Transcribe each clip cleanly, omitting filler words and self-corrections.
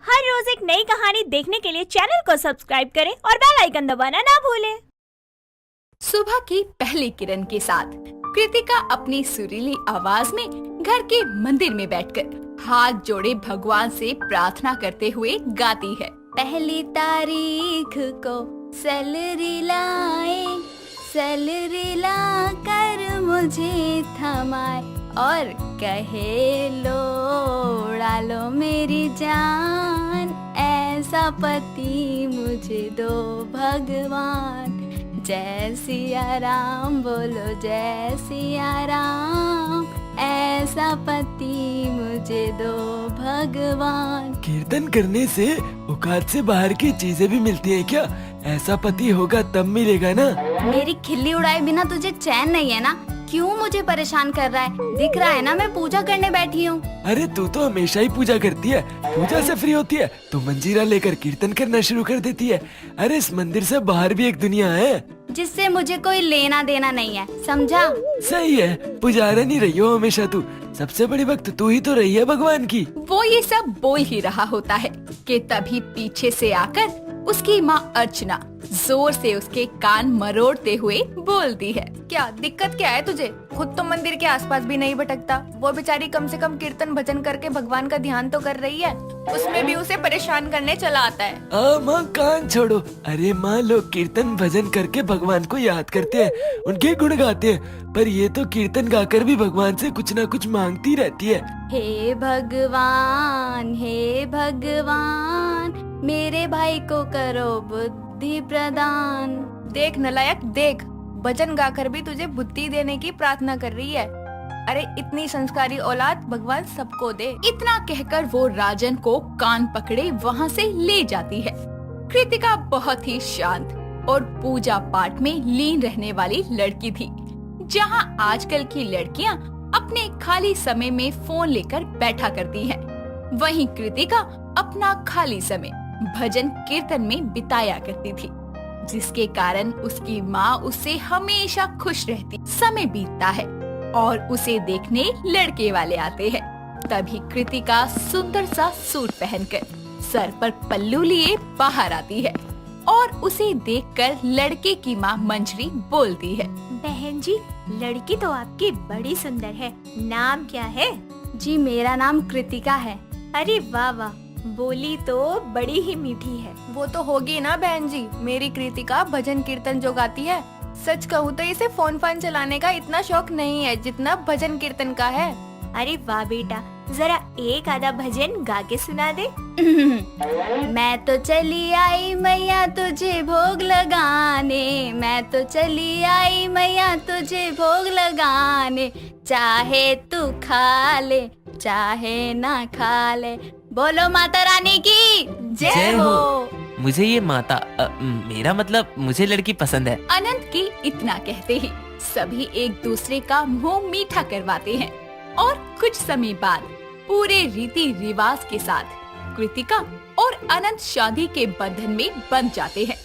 हर रोज एक नई कहानी देखने के लिए चैनल को सब्सक्राइब करें और बेल आइकन दबाना ना भूलें। सुबह की पहली किरण के साथ कृतिका अपनी सुरीली आवाज में घर के मंदिर में बैठकर हाथ जोड़े भगवान से प्रार्थना करते हुए गाती है। पहली तारीख को सैलरी लाए, सैलरी ला कर मुझे थमाए और कहे लो उड़ा लो मेरी जान, ऐसा पति मुझे दो भगवान। जय सिया राम बोलो जय सिया राम, ऐसा पति मुझे दो भगवान। कीर्तन करने से औकात से बाहर की चीजें भी मिलती हैं क्या? ऐसा पति होगा तब मिलेगा ना। मेरी खिल्ली उड़ाए बिना तुझे चैन नहीं है ना? क्यों मुझे परेशान कर रहा है? दिख रहा है ना मैं पूजा करने बैठी हूँ। अरे तू तो हमेशा ही पूजा करती है, पूजा से फ्री होती है तो मंजीरा लेकर कीर्तन करना शुरू कर देती है। अरे इस मंदिर से बाहर भी एक दुनिया है जिससे मुझे कोई लेना देना नहीं है, समझा? सही है, पुजारा नहीं रही हो हमेशा तू, सबसे बड़ी भक्त तू ही तो रही है भगवान की। वो ये सब बोल ही रहा होता है कि तभी पीछे से आकर उसकी माँ अर्चना जोर से उसके कान मरोड़ते हुए बोलती है। क्या दिक्कत क्या है तुझे? खुद तो मंदिर के आसपास भी नहीं भटकता, वो बेचारी कम से कम कीर्तन भजन करके भगवान का ध्यान तो कर रही है, उसमें भी उसे परेशान करने चला आता है। माँ कान छोड़ो। अरे माँ, लोग कीर्तन भजन करके भगवान को याद करते हैं, उनके गुण गाते हैं, पर ये तो कीर्तन गाकर भी भगवान से कुछ न कुछ मांगती रहती है। हे भगवान, हे भगवान, मेरे भाई को करो बुद्धि प्रदान। देख नलायक देख, भजन गाकर भी तुझे बुद्धि देने की प्रार्थना कर रही है। अरे इतनी संस्कारी औलाद भगवान सबको दे। इतना कहकर वो राजन को कान पकड़े वहाँ से ले जाती है। कृतिका बहुत ही शांत और पूजा पाठ में लीन रहने वाली लड़की थी, जहाँ आजकल की लड़कियाँ अपने खाली समय में फोन लेकर बैठा करती हैं। वहीं कृतिका अपना खाली समय भजन कीर्तन में बिताया करती थी, जिसके कारण उसकी माँ उससे हमेशा खुश रहती। समय बीतता है और उसे देखने लड़के वाले आते हैं। तभी कृतिका सुंदर सा सूट पहनकर सर पर पल्लू लिए बाहर आती है और उसे देखकर लड़के की माँ मंजरी बोलती है। बहन जी, लड़की तो आपकी बड़ी सुंदर है, नाम क्या है? जी मेरा नाम कृतिका है। अरे वाह वाह, बोली तो बड़ी ही मीठी है। वो तो होगी ना बहन जी, मेरी कृतिका भजन कीर्तन जो गाती है। सच कहूँ तो इसे फोन चलाने का इतना शौक नहीं है जितना भजन कीर्तन का है। अरे वाह बेटा, जरा एक आधा भजन गा के सुना दे। मैं तो चली आई मैया तुझे भोग लगाने, मैं तो चली आई मैया तुझे भोग लगाने, चाहे तू खा ले चाहे ना खा ले, बोलो माता रानी की जय हो। मुझे ये माता मेरा मतलब मुझे लड़की पसंद है। अनंत की इतना कहते ही सभी एक दूसरे का मुंह मीठा करवाते हैं और कुछ समय बाद पूरे रीति रिवाज के साथ कृतिका और अनंत शादी के बंधन में बंध जाते हैं।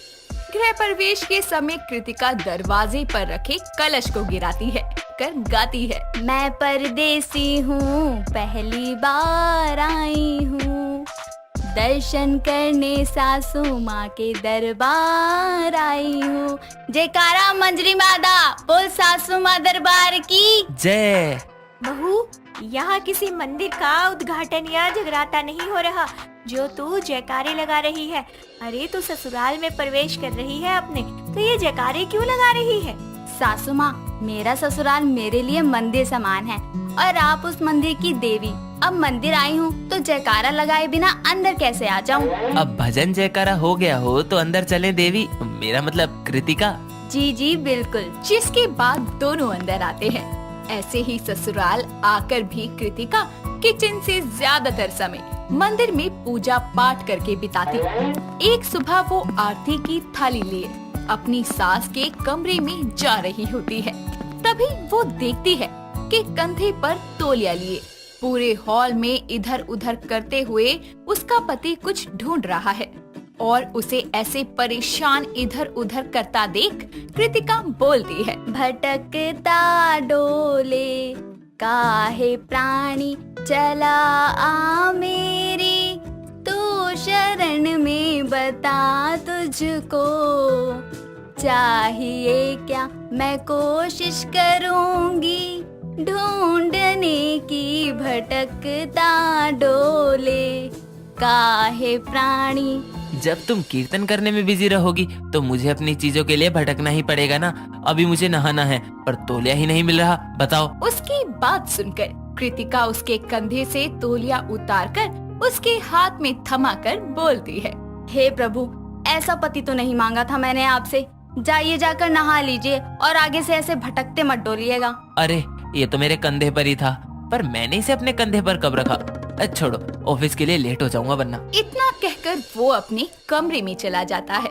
गृह प्रवेश के समय कृतिका दरवाजे पर रखे कलश को गिराती है कर गाती है। मैं परदेसी हूँ पहली बार आई हूँ, दर्शन करने सासू माँ के दरबार आई हूँ, जयकारा मंजरी मादा बोल सासू माँ दरबार की जय। बहू, यहाँ किसी मंदिर का उद्घाटन या जगराता नहीं हो रहा जो तू जयकारे लगा रही है। अरे तू ससुराल में प्रवेश कर रही है अपने, तो ये जयकारे क्यों लगा रही है? सासू माँ, मेरा ससुराल मेरे लिए मंदिर समान है और आप उस मंदिर की देवी। अब मंदिर आई हूँ तो जयकारा लगाए बिना अंदर कैसे आ जाऊँ? अब भजन जयकारा हो गया हो तो अंदर चलें देवी, मेरा मतलब कृतिका। जी जी बिल्कुल। जिसके बाद दोनों अंदर आते हैं। ऐसे ही ससुराल आकर भी कृतिका किचन से ज्यादातर समय मंदिर में पूजा पाठ करके बिताती। एक सुबह वो आरती की थाली लिए अपनी सास के कमरे में जा रही होती है। तभी वो देखती है कि कंधे पर तौलिया लिए पूरे हॉल में इधर उधर करते हुए उसका पति कुछ ढूंढ रहा है और उसे ऐसे परेशान इधर उधर करता देख कृतिका बोलती है। भटकता डोले काहे प्राणी चला आ मेरी, तू बता तुझको चाहिए क्या, मैं कोशिश करूंगी ढूंढने की, भटकता डोले काहे प्राणी। जब तुम कीर्तन करने में बिजी रहोगी तो मुझे अपनी चीजों के लिए भटकना ही पड़ेगा ना। अभी मुझे नहाना है पर तौलिया ही नहीं मिल रहा, बताओ। उसकी बात सुनकर कृतिका उसके कंधे से तौलिया उतारकर उसके हाथ में थमाकर बोलती है, हे प्रभु, ऐसा पति तो नहीं मांगा था मैंने आपसे। जाइए, जाकर नहा लीजिए और आगे से ऐसे भटकते मत डोलिएगा। अरे ये तो मेरे कंधे पर ही था, पर मैंने इसे अपने कंधे पर कब रखा। छोड़ो, ऑफिस के लिए लेट हो जाऊंगा वरना। इतना कहकर वो अपने कमरे में चला जाता है।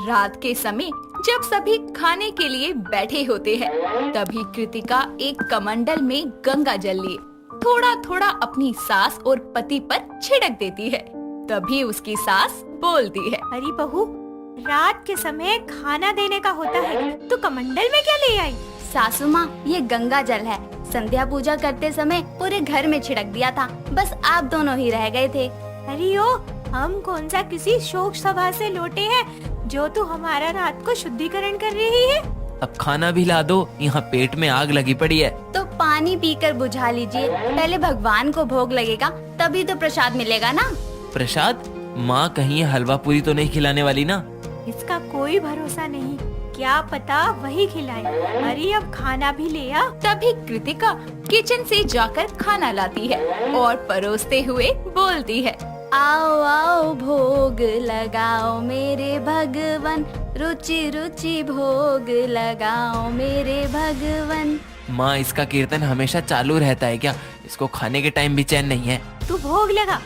रात के समय जब सभी खाने के लिए बैठे होते हैं, तभी कृतिका एक कमंडल में गंगा जल लिए थोड़ा थोड़ा अपनी सास और पति पर छिड़क देती है। तभी उसकी सास बोलती है, अरे बहू, रात के समय खाना देने का होता है, तू कमंडल में क्या ले आई? सासू माँ, ये गंगा जल है। संध्या पूजा करते समय पूरे घर में छिड़क दिया था, बस आप दोनों ही रह गए थे। अरे ओ, हम कौन सा किसी शोक सभा से लौटे हैं जो तू हमारा रात को शुद्धिकरण कर रही है? अब खाना भी ला दो, यहाँ पेट में आग लगी पड़ी है। तो पानी पीकर बुझा लीजिए, पहले भगवान को भोग लगेगा तभी तो प्रसाद मिलेगा ना। प्रसाद? माँ कहीं ये हलवा पूरी तो नहीं खिलाने वाली ना? इसका कोई भरोसा नहीं, क्या पता वही खिलाए। अरे अब खाना भी ले आ। तभी कृतिका किचन से जाकर खाना लाती है और परोसते हुए बोलती है, आओ आओ भोग लगाओ मेरे भगवन, रुचि रुचि भोग लगाओ मेरे भगवन। माँ, इसका कीर्तन हमेशा चालू रहता है क्या? इसको खाने के टाइम भी चैन नहीं है। तू भोग लगा,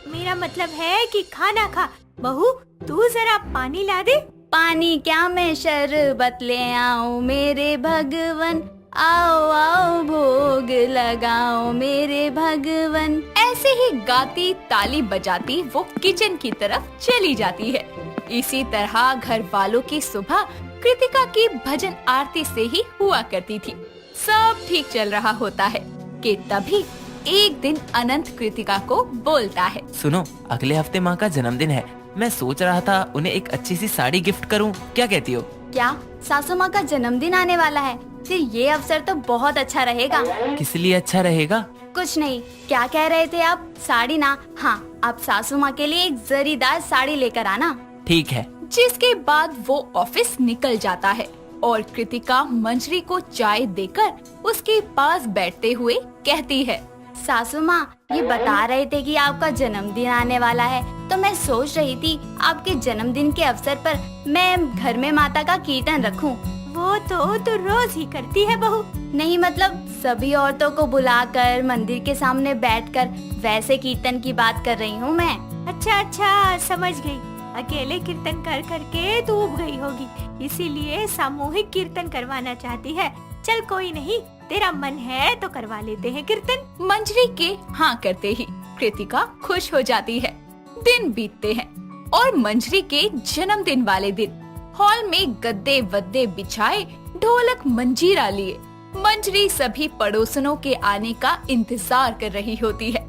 मेरा मतलब है कि खाना खा। बहू, तू जरा पानी ला दे। पानी क्या, मैं शरबत ले आऊं मेरे भगवन, आओ आओ भोग लगाओ मेरे भगवन। ऐसे ही गाती ताली बजाती वो किचन की तरफ चली जाती है। इसी तरह घर वालों की सुबह कृतिका की भजन आरती से ही हुआ करती थी। सब ठीक चल रहा होता है कि तभी एक दिन अनंत कृतिका को बोलता है, सुनो, अगले हफ्ते माँ का जन्मदिन है। मैं सोच रहा था उन्हें एक अच्छी सी साड़ी गिफ्ट करूं, क्या कहती हो? क्या सासू माँ का जन्मदिन आने वाला है? फिर ये अवसर तो बहुत अच्छा रहेगा। किस लिए अच्छा रहेगा? कुछ नहीं, क्या कह रहे थे आप? साड़ी ना? हाँ, आप सासू माँ के लिए एक जरीदार साड़ी लेकर आना। ठीक है। जिसके बाद वो ऑफिस निकल जाता है और कृतिका मंजरी को चाय देकर उसके पास बैठते हुए कहती है, सासू माँ, ये बता रहे थे कि आपका जन्मदिन आने वाला है, तो मैं सोच रही थी आपके जन्मदिन के अवसर पर मैं घर में माता का कीर्तन रखूं। वो तो तू रोज ही करती है बहू। नहीं, मतलब सभी औरतों को बुलाकर मंदिर के सामने बैठकर वैसे कीर्तन की बात कर रही हूँ मैं। अच्छा अच्छा, समझ गई। अकेले कीर्तन कर करके तू उब गई होगी, इसीलिए सामूहिक कीर्तन करवाना चाहती है। चल कोई नहीं, तेरा मन है तो करवा लेते हैं कीर्तन। मंजरी के हाँ करते ही कृतिका खुश हो जाती है। दिन बीतते हैं और मंजरी के जन्मदिन वाले दिन हॉल में गद्दे वद्दे बिछाए, ढोलक मंजीरा लिए मंजरी सभी पड़ोसनों के आने का इंतजार कर रही होती है।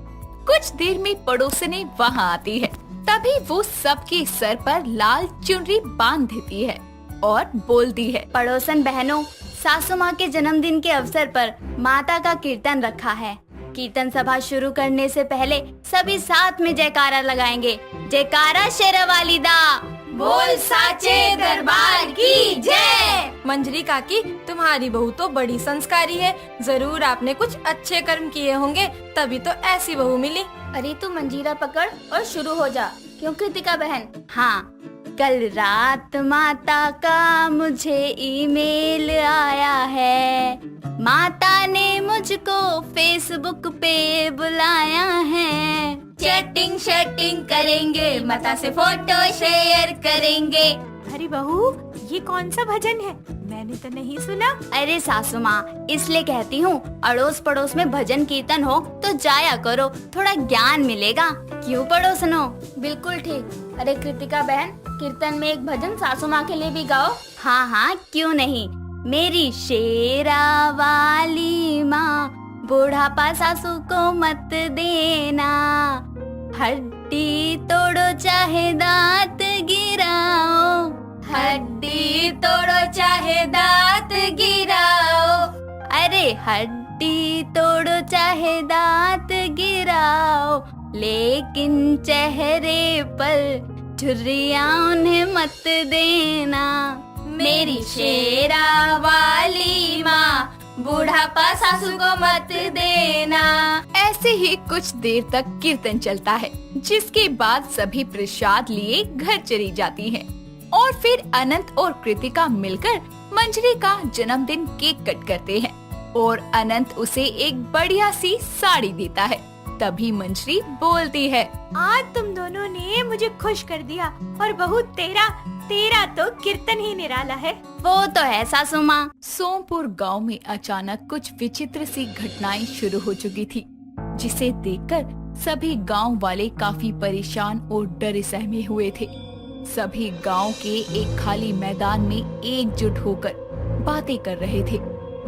कुछ देर में पड़ोसने वहाँ आती है। तभी वो सबके सर पर लाल चुनरी बांध देती है और बोलती है, पड़ोसन बहनों, सासू माँ के जन्मदिन के अवसर पर माता का कीर्तन रखा है। कीर्तन सभा शुरू करने से पहले सभी साथ में जयकारा लगाएंगे। जयकारा शेरावाली दा, बोल साचे दरबार की जय। मंजरी काकी, तुम्हारी बहू तो बड़ी संस्कारी है। जरूर आपने कुछ अच्छे कर्म किए होंगे, तभी तो ऐसी बहू मिली। अरे तू मंजीरा पकड़ और शुरू हो जा। क्यों कृतिका बहन? हाँ, कल रात माता का मुझे ईमेल आया है, माता ने मुझको फेसबुक पे बुलाया है। चैटिंग शैटिंग करेंगे, माता से फोटो शेयर करेंगे। अरे बहू, ये कौन सा भजन है? मैंने तो नहीं सुना। अरे सासू माँ, इसलिए कहती हूँ, अड़ोस पड़ोस में भजन कीर्तन हो तो जाया करो, थोड़ा ज्ञान मिलेगा। क्यों पड़ोसनो? बिल्कुल ठीक। अरे कृतिका बहन, कीर्तन में एक भजन सासू माँ के लिए भी गाओ। हाँ हाँ, क्यों नहीं। मेरी शेरा वाली माँ, बुढ़ापा सासू को मत देना, हड्डी तोड़ो चाहे दांत गिर गिराओ, हड्डी तोड़ो चाहे दांत गिराओ, अरे हड्डी तोड़ो चाहे दांत गिराओ, लेकिन चेहरे पर झुर्रियां उन्हें मत देना, मेरी शेरा वाली माँ बूढ़ापा सासू को मत देना। ऐसे ही कुछ देर तक कीर्तन चलता है, जिसके बाद सभी प्रसाद लिए घर चली जाती हैं। और फिर अनंत और कृतिका मिलकर मंजरी का जन्मदिन केक कट करते हैं और अनंत उसे एक बढ़िया सी साड़ी देता है। तभी मंजरी बोलती है, आज तुम दोनों ने मुझे खुश कर दिया और बहू तेरा तो कीर्तन ही निराला है। वो तो है सासू माँ। सोमपुर गांव में अचानक कुछ विचित्र सी घटनाएं शुरू हो चुकी थी, जिसे देखकर सभी गांव वाले काफी परेशान और डरे सहमे हुए थे। सभी गांव के एक खाली मैदान में एकजुट होकर बातें कर रहे थे,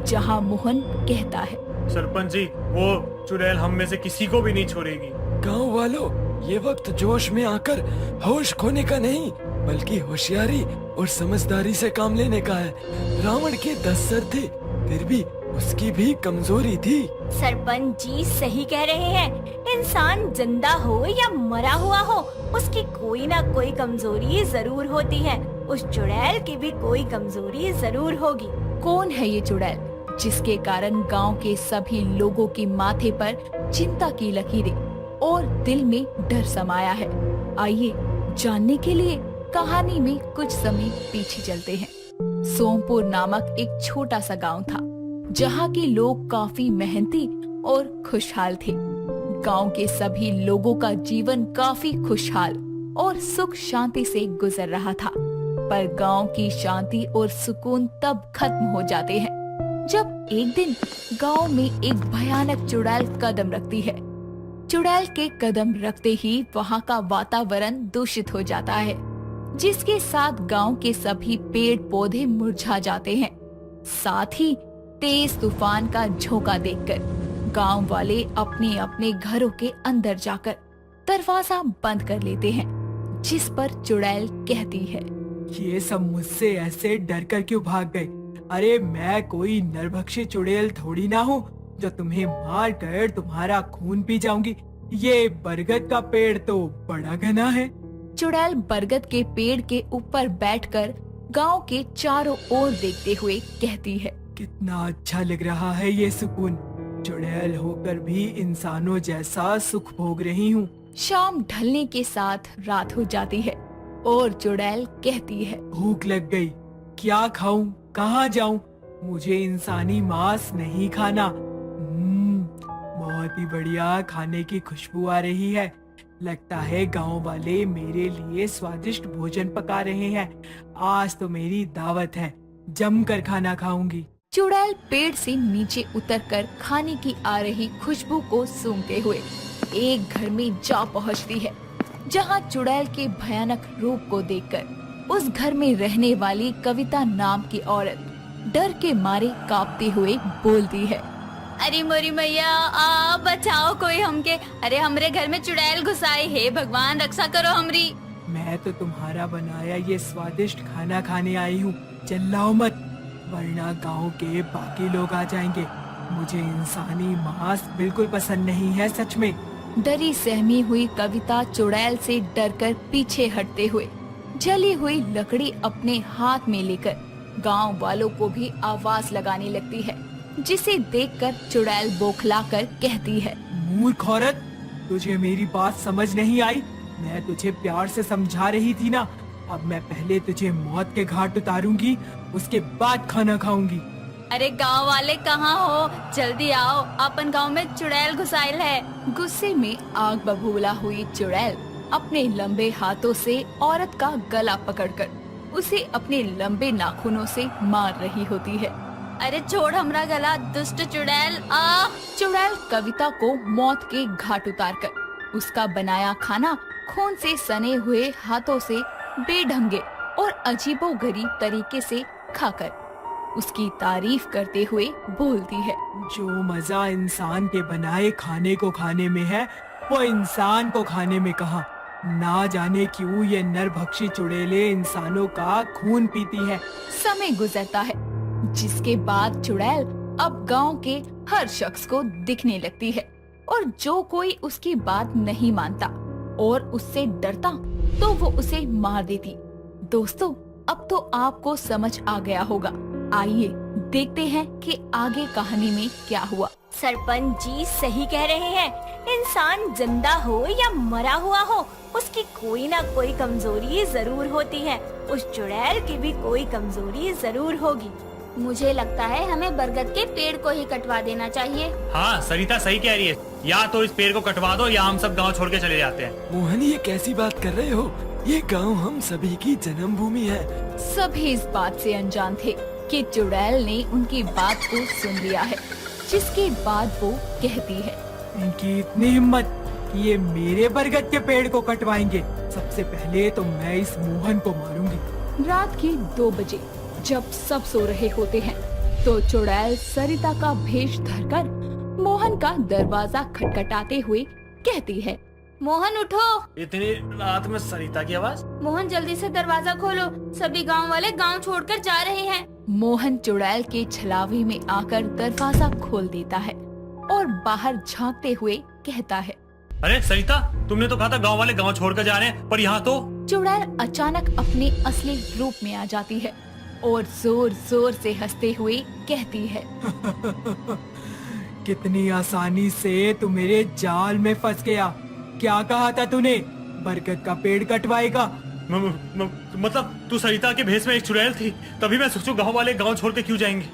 जहां मोहन कहता है, सरपंच जी, वो चुड़ैल हम में से किसी को भी नहीं छोड़ेगी। गांव वालों, ये वक्त जोश में आकर होश खोने का नहीं, बल्कि होशियारी और समझदारी से काम लेने का है। रावण के 10 सर थे, फिर भी उसकी भी कमजोरी थी। सरपंच जी सही कह रहे हैं। इंसान जिंदा हो या मरा हुआ हो, उसकी कोई ना कोई कमजोरी जरूर होती है। उस चुड़ैल की भी कोई कमजोरी जरूर होगी। कौन है ये चुड़ैल जिसके कारण गांव के सभी लोगों के माथे पर चिंता की लकीरें और दिल में डर समाया है? आइए जानने के लिए कहानी में कुछ समय पीछे चलते हैं। सोमपुर नामक एक छोटा सा गांव था, जहां के लोग काफी मेहनती और खुशहाल थे। गांव के सभी लोगों का जीवन काफी खुशहाल और सुख शांति से गुजर रहा था। पर गांव की शांति और सुकून तब खत्म हो जाते हैं जब एक दिन गांव में एक भयानक चुड़ैल कदम रखती है। चुड़ैल के कदम रखते ही वहां का वातावरण दूषित हो जाता है, जिसके साथ गांव के सभी पेड़ पौधे मुरझा जाते हैं। साथ ही तेज तूफान का झोंका देखकर गांव वाले अपने अपने घरों के अंदर जाकर दरवाजा बंद कर लेते हैं, जिस पर चुड़ैल कहती है, ये सब मुझसे ऐसे डर कर क्यों भाग गए? अरे मैं कोई नरभक्षी चुड़ैल थोड़ी ना हूँ जो तुम्हें मार कर तुम्हारा खून पी जाऊंगी। ये बरगद का पेड़ तो बड़ा घना है। चुड़ैल बरगद के पेड़ के ऊपर बैठकर गांव के चारों ओर देखते हुए कहती है, कितना अच्छा लग रहा है ये सुकून। चुड़ैल होकर भी इंसानों जैसा सुख भोग रही हूँ। शाम ढलने के साथ रात हो जाती है और चुड़ैल कहती है, भूख लग गई, क्या खाऊं, कहाँ जाऊं? मुझे इंसानी मांस नहीं खाना। बहुत ही बढ़िया खाने की खुशबू आ रही है। लगता है गांव वाले मेरे लिए स्वादिष्ट भोजन पका रहे हैं। आज तो मेरी दावत है, जमकर खाना खाऊंगी। चुड़ैल पेड़ से नीचे उतरकर खाने की आ रही खुशबू को सूंघते हुए एक घर में जा पहुंचती है, जहां चुड़ैल के भयानक रूप को देखकर उस घर में रहने वाली कविता नाम की औरत डर के मारे कांपते हुए बोलती है, अरे मोरी मैया, आ बचाओ कोई हमके। अरे हमरे घर में चुड़ैल घुसाई है, भगवान रक्षा करो हमरी। मैं तो तुम्हारा बनाया ये स्वादिष्ट खाना खाने आई हूँ। चिल्लाओ मत, वरना गांव के बाकी लोग आ जाएंगे। मुझे इंसानी मांस बिल्कुल पसंद नहीं है, सच में। डरी सहमी हुई कविता चुड़ैल से डरकर पीछे हटते हुए जली हुई लकड़ी अपने हाथ में लेकर गांव वालों को भी आवाज लगाने लगती है, जिसे देखकर चुड़ैल बौखलाकर कहती है, मूर्ख औरत, तुझे मेरी बात समझ नहीं आई? मैं तुझे प्यार से समझा रही थी ना। अब मैं पहले तुझे मौत के घाट उतारूंगी, उसके बाद खाना खाऊंगी। अरे गांव वाले कहाँ हो? जल्दी आओ, अपन गांव में चुड़ैल घुसाइल है। गुस्से में आग बबूला हुई चुड़ैल अपने लंबे हाथों से औरत का गला पकड़कर उसे अपने लंबे नाखूनों से मार रही होती है। अरे छोड़ हमरा गला, दुष्ट चुड़ैल। आ चुड़ैल कविता को मौत के घाट उतारकर उसका बनाया खाना खून से सने हुए हाथों से बेढंगे और अजीबोगरीब तरीके से खाकर उसकी तारीफ करते हुए बोलती है, जो मजा इंसान के बनाए खाने को खाने में है, वो इंसान को खाने में कहाँ। ना जाने क्यों ये नरभक्षी चुड़ैलें इंसानों का खून पीती है। समय गुजरता है, जिसके बाद चुड़ैल अब गांव के हर शख्स को दिखने लगती है और जो कोई उसकी बात नहीं मानता और उससे डरता तो वो उसे मार देती। दोस्तों, अब तो आपको समझ आ गया होगा। आइए देखते हैं कि आगे कहानी में क्या हुआ। सरपंच जी सही कह रहे हैं। इंसान जिंदा हो या मरा हुआ हो, उसकी कोई ना कोई कमजोरी जरूर होती है। उस चुड़ैल की भी कोई कमजोरी जरूर होगी। मुझे लगता है हमें बरगद के पेड़ को ही कटवा देना चाहिए। हाँ सरिता सही कह रही है, या तो इस पेड़ को कटवा दो या हम सब गांव छोड़ के चले जाते हैं। मोहन, ये कैसी बात कर रहे हो? ये गांव हम सभी की जन्मभूमि है। सभी इस बात से अनजान थे कि चुड़ैल ने उनकी बात को सुन लिया है, जिसके बाद वो कहती है, इनकी इतनी हिम्मत कि ये मेरे बरगद के पेड़ को कटवाएंगे। सबसे पहले तो मैं इस मोहन को मारूंगी। रात के 2 बजे जब सब सो रहे होते हैं तो चुड़ैल सरिता का भेष धरकर मोहन का दरवाजा खटखटाते हुए कहती है, मोहन उठो। इतनी रात में सरिता की आवाज? मोहन जल्दी से दरवाजा खोलो, सभी गांव वाले गांव छोड़कर जा रहे हैं। मोहन चुड़ैल के छलावे में आकर दरवाजा खोल देता है और बाहर झांकते हुए कहता है, अरे सरिता, तुमने तो कहा था गांव वाले गांव छोड़कर जा रहे हैं, पर यहाँ तो। चुड़ैल अचानक अपने असली रूप में आ जाती है और जोर जोर से हंसते हुए कहती है, कितनी आसानी से तू मेरे जाल में फंस गया। क्या कहा था तूने? बरगद का पेड़ कटवाएगा? मतलब तू सरिता के भेष में एक चुड़ैल थी, तभी मैं सोचूं गांव वाले गांव छोड़ के क्यों जाएंगे।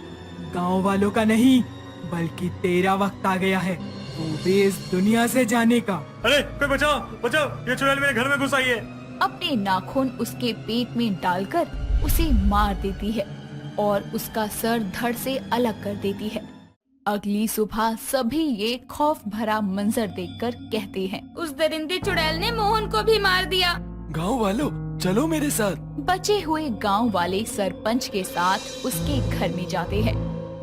गांव वालों का नहीं, बल्कि तेरा वक्त आ गया है, वो भी इस दुनिया से जाने का। अरे कोई बचाओ बचाओ, ये चुड़ैल मेरे घर में घुस आई है। अपने नाखून उसके पेट में डालकर उसे मार देती है और उसका सर धड़ से अलग कर देती है। अगली सुबह सभी ये खौफ भरा मंजर देखकर कहते हैं, उस दरिंदी चुड़ैल ने मोहन को भी मार दिया। गांव वालों, चलो मेरे साथ। बचे हुए गांव वाले सरपंच के साथ उसके घर में जाते हैं,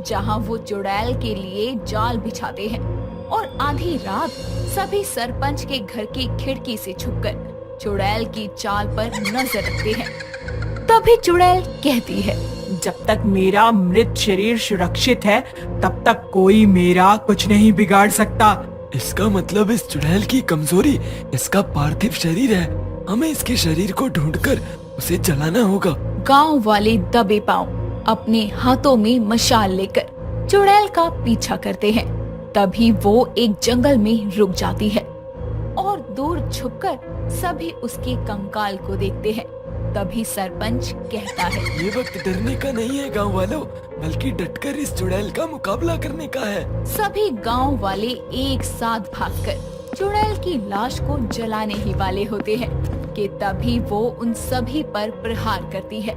जहां वो चुड़ैल के लिए जाल बिछाते हैं और आधी रात सभी सरपंच के घर की खिड़की से छुपकर चुड़ैल की चाल पर नजर रखते हैं। तभी चुड़ैल कहती है, जब तक मेरा मृत शरीर सुरक्षित है तब तक कोई मेरा कुछ नहीं बिगाड़ सकता। इसका मतलब इस चुड़ैल की कमजोरी इसका पार्थिव शरीर है। हमें इसके शरीर को ढूंढकर उसे जलाना होगा। गांव वाले दबे पांव अपने हाथों में मशाल लेकर चुड़ैल का पीछा करते हैं। तभी वो एक जंगल में रुक जाती है और दूर छुपकर सभी उसके कंकाल को देखते हैं। तभी सरपंच कहता है, ये वक्त डरने का नहीं है गांव वालों, बल्कि डटकर इस चुड़ैल का मुकाबला करने का है। सभी गांव वाले एक साथ भागकर चुड़ैल की लाश को जलाने ही वाले होते हैं कि तभी वो उन सभी पर प्रहार करती है।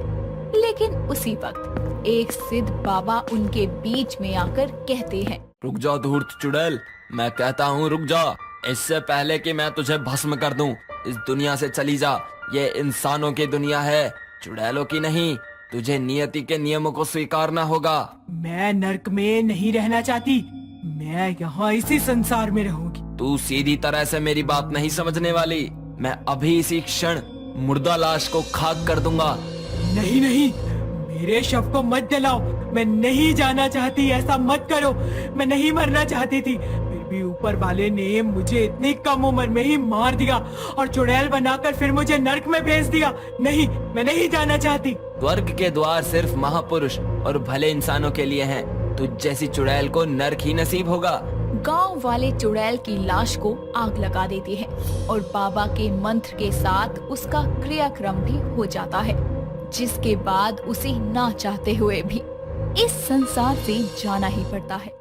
लेकिन उसी वक्त एक सिद्ध बाबा उनके बीच में आकर कहते हैं, रुक जा धूर्त चुड़ैल, मैं कहता हूँ रुक जा। इससे पहले कि मैं तुझे भस्म कर दूं, इस दुनिया से चली जा। ये इंसानों की दुनिया है, चुड़ैलों की नहीं। तुझे नियति के नियमों को स्वीकारना होगा। मैं नर्क में नहीं रहना चाहती, मैं यहाँ इसी संसार में रहूंगी। तू सीधी तरह से मेरी बात नहीं समझने वाली। मैं अभी इसी क्षण मुर्दा लाश को खाक कर दूंगा। नहीं नहीं, मेरे शव को मत जलाओ। मैं नहीं जाना चाहती, ऐसा मत करो। मैं नहीं मरना चाहती थी, फिर भी ऊपर वाले ने मुझे इतनी कम उम्र में ही मार दिया और चुड़ैल बनाकर फिर मुझे नर्क में भेज दिया। नहीं, मैं नहीं जाना चाहती। स्वर्ग के द्वार सिर्फ महापुरुष और भले इंसानों के लिए हैं। तुझ जैसी चुड़ैल को नर्क ही नसीब होगा। गांव वाले चुड़ैल की लाश को आग लगा देते हैं और बाबा के मंत्र के साथ उसका क्रियाक्रम भी हो जाता है, जिसके बाद उसे ना चाहते हुए भी इस संसार से जाना ही पड़ता है।